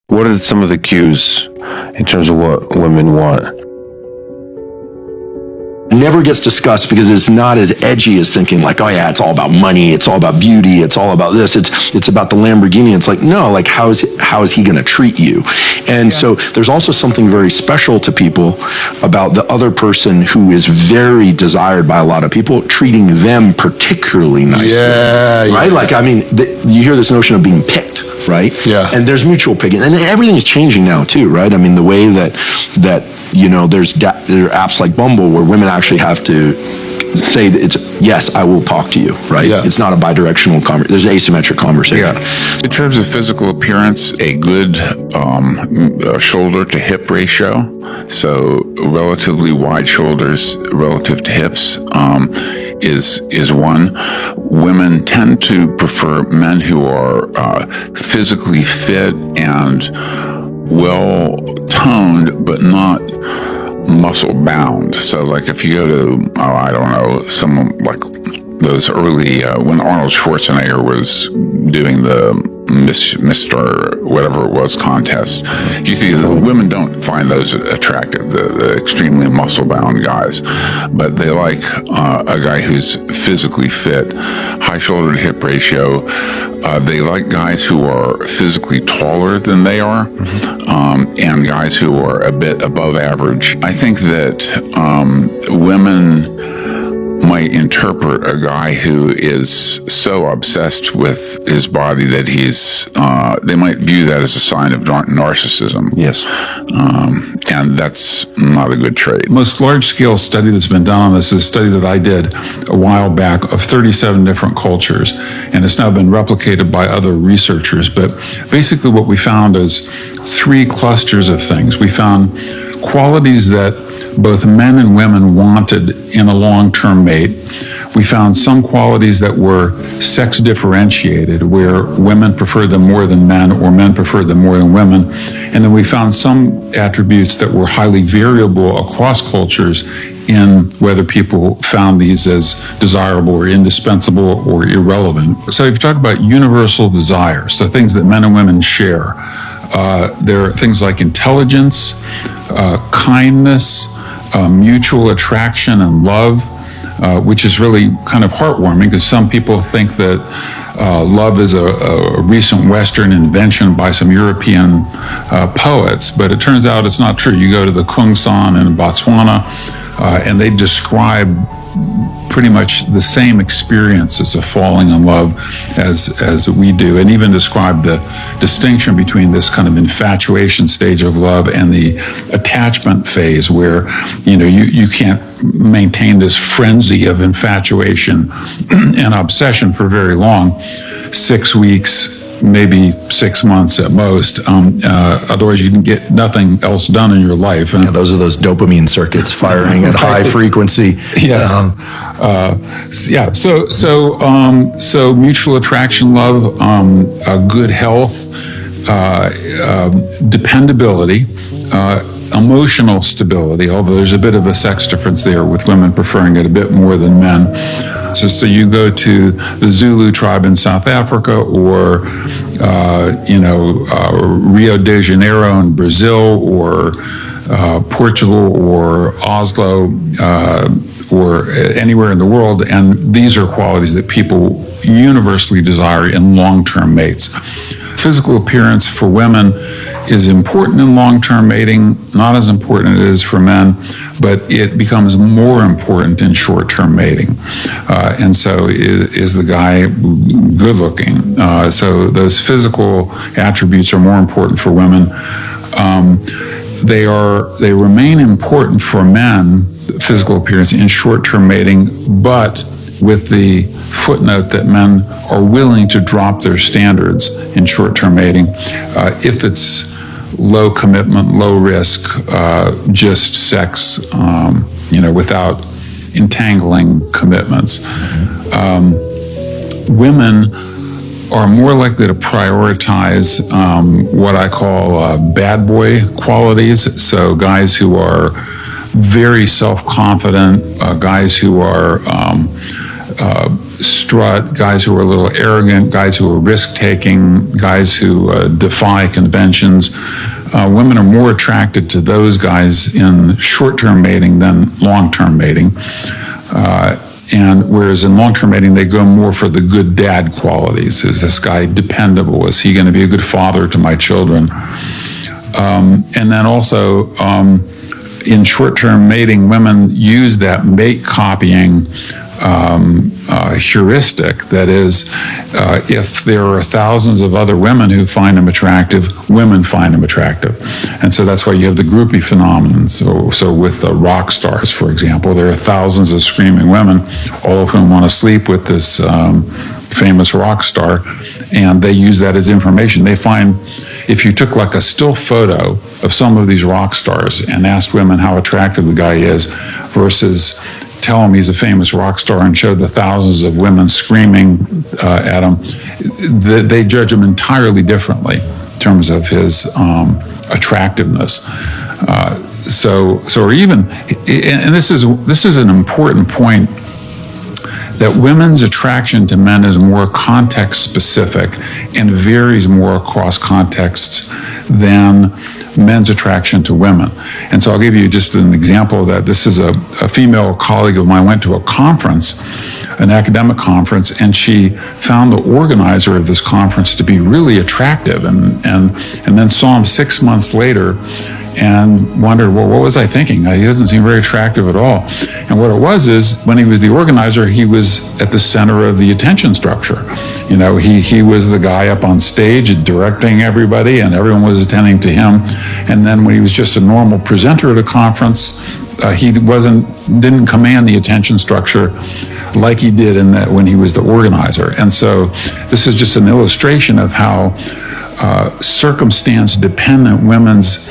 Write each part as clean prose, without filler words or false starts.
What are some of the cues in terms of what women want? It never gets discussed because it's not as edgy as thinking like, oh yeah, it's all about money, it's all about beauty, it's all about this, it's about the Lamborghini. It's like, no, like how is he going to treat you? And so there's also something very special to people about the other person who is very desired by a lot of people, treating them particularly nicely. Right? Like, I mean, you hear this notion of being picked. Right? Yeah. And there's mutual picking, and everything is changing now too, right? I mean, the way that there are apps like Bumble where women actually have to say that it's yes, I will talk to you, right? Yeah. It's not a bidirectional conversation. There's asymmetric conversation. Yeah. In terms of physical appearance, a good shoulder to hip ratio, so relatively wide shoulders relative to hips, is one. Women tend to prefer men who are physically fit and well toned, but not muscle bound. So like if you go to, I don't know, someone like those early, when Arnold Schwarzenegger was doing the Mr. whatever it was contest, you see the women don't find those attractive, the extremely muscle bound guys, but they like a guy who's physically fit, high shoulder to hip ratio. They like guys who are physically taller than they are, and guys who are a bit above average. I think that women might interpret a guy who is so obsessed with his body that they might view that as a sign of narcissism. Yes. And that's not a good trait. The most large-scale study that's been done on this is a study that I did a while back of 37 different cultures, and it's now been replicated by other researchers. But basically what we found is 3 clusters of things. We found qualities that both men and women wanted in a long-term mate. We found some qualities that were sex differentiated, where women preferred them more than men or men preferred them more than women. And then we found some attributes that were highly variable across cultures in whether people found these as desirable or indispensable or irrelevant. So if you talk about universal desires, so things that men and women share, there are things like intelligence, kindness, mutual attraction and love, which is really kind of heartwarming because some people think that love is a recent Western invention by some European poets, but it turns out it's not true. You go to the Kung San in Botswana, and they describe pretty much the same experiences of falling in love as we do, and even describe the distinction between this kind of infatuation stage of love and the attachment phase where, you can't maintain this frenzy of infatuation and obsession for very long, 6 weeks, maybe 6 months at most. Otherwise, you can get nothing else done in your life. And those are those dopamine circuits firing at high frequency. Yes. So mutual attraction, love, good health, dependability, emotional stability, although there's a bit of a sex difference there with women preferring it a bit more than men. So you go to the Zulu tribe in South Africa or, Rio de Janeiro in Brazil or Portugal or Oslo or anywhere in the world, and these are qualities that people universally desire in long-term mates. Physical appearance for women is important in long-term mating, not as important as it is for men, but it becomes more important in short-term mating. And so is the guy good looking? So those physical attributes are more important for women. They remain important for men, physical appearance in short-term mating, but with the footnote that men are willing to drop their standards in short-term mating if it's low commitment, low risk, just sex, without entangling commitments. Women are more likely to prioritize what I call bad boy qualities. So guys who are very self-confident, guys who are strut, guys who are a little arrogant, guys who are risk-taking, guys who defy conventions. Women are more attracted to those guys in short-term mating than long-term mating. And whereas in long-term mating, they go more for the good dad qualities. Is this guy dependable? Is he going to be a good father to my children? And then also, in short-term mating, women use that mate copying heuristic. That is, if there are thousands of other women who find him attractive, women find him attractive. And so that's why you have the groupie phenomenon. So with the rock stars, for example, there are thousands of screaming women, all of whom want to sleep with this famous rock star, and they use that as information. They find, if you took like a still photo of some of these rock stars and asked women how attractive the guy is versus tell him he's a famous rock star and show the thousands of women screaming at him, they judge him entirely differently in terms of his attractiveness. Or even, and this is an important point, that women's attraction to men is more context specific and varies more across contexts than men's attraction to women. And so I'll give you just an example of that. This is a female colleague of mine went to a conference, an academic conference, and she found the organizer of this conference to be really attractive, and then saw him 6 months later and wondered, well, what was I thinking? He doesn't seem very attractive at all. And what it was is, when he was the organizer, he was at the center of the attention structure. You know, he was the guy up on stage directing everybody, and everyone was attending to him. And then when he was just a normal presenter at a conference, he didn't command the attention structure like he did when he was the organizer. And so this is just an illustration of how circumstance dependent women's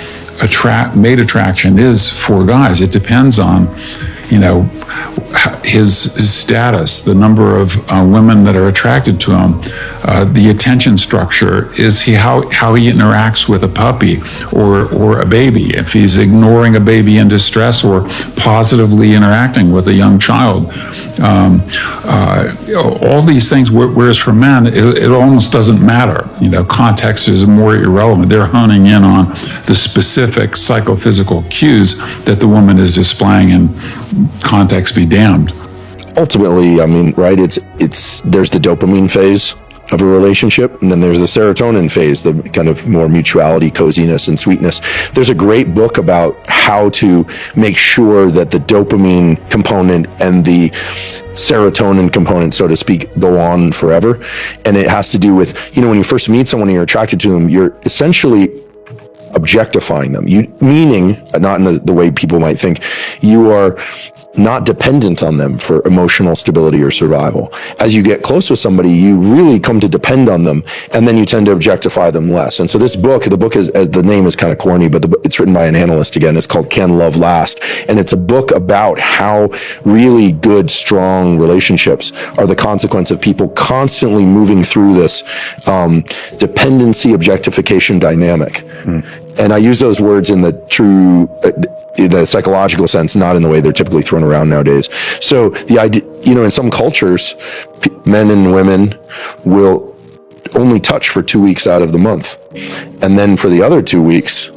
mate attraction is for guys. It depends on, his status, the number of women that are attracted to him, the attention structure, how he interacts with a puppy or a baby, if he's ignoring a baby in distress or positively interacting with a young child. All these things, whereas for men, it almost doesn't matter. Context is more irrelevant. They're honing in on the specific psychophysical cues that the woman is displaying, and context be damned. Ultimately, I mean, right, there's the dopamine phase of a relationship, and then there's the serotonin phase, the kind of more mutuality, coziness, and sweetness. There's a great book about how to make sure that the dopamine component and the serotonin component, so to speak, go on forever. And it has to do with, when you first meet someone and you're attracted to them, you're essentially objectifying them. Meaning, not in the way people might think, you are not dependent on them for emotional stability or survival. As you get close with somebody, you really come to depend on them, and then you tend to objectify them less. And so this book, the name is kind of corny, but it's written by an analyst again. It's called Can Love Last? And it's a book about how really good, strong relationships are the consequence of people constantly moving through this dependency objectification dynamic. And I use those words in the true, the psychological sense, not in the way they're typically thrown around nowadays. So the idea, in some cultures, men and women will only touch for 2 weeks out of the month. And then for the other 2 weeks,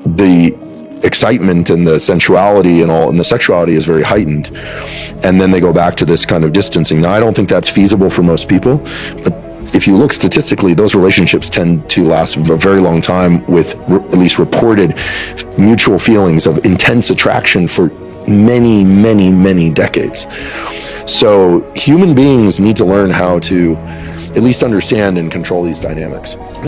the excitement and the sensuality and the sexuality is very heightened. And then they go back to this kind of distancing. Now, I don't think that's feasible for most people, but if you look statistically, those relationships tend to last a very long time, with at least reported mutual feelings of intense attraction for many, many, many decades. So human beings need to learn how to at least understand and control these dynamics.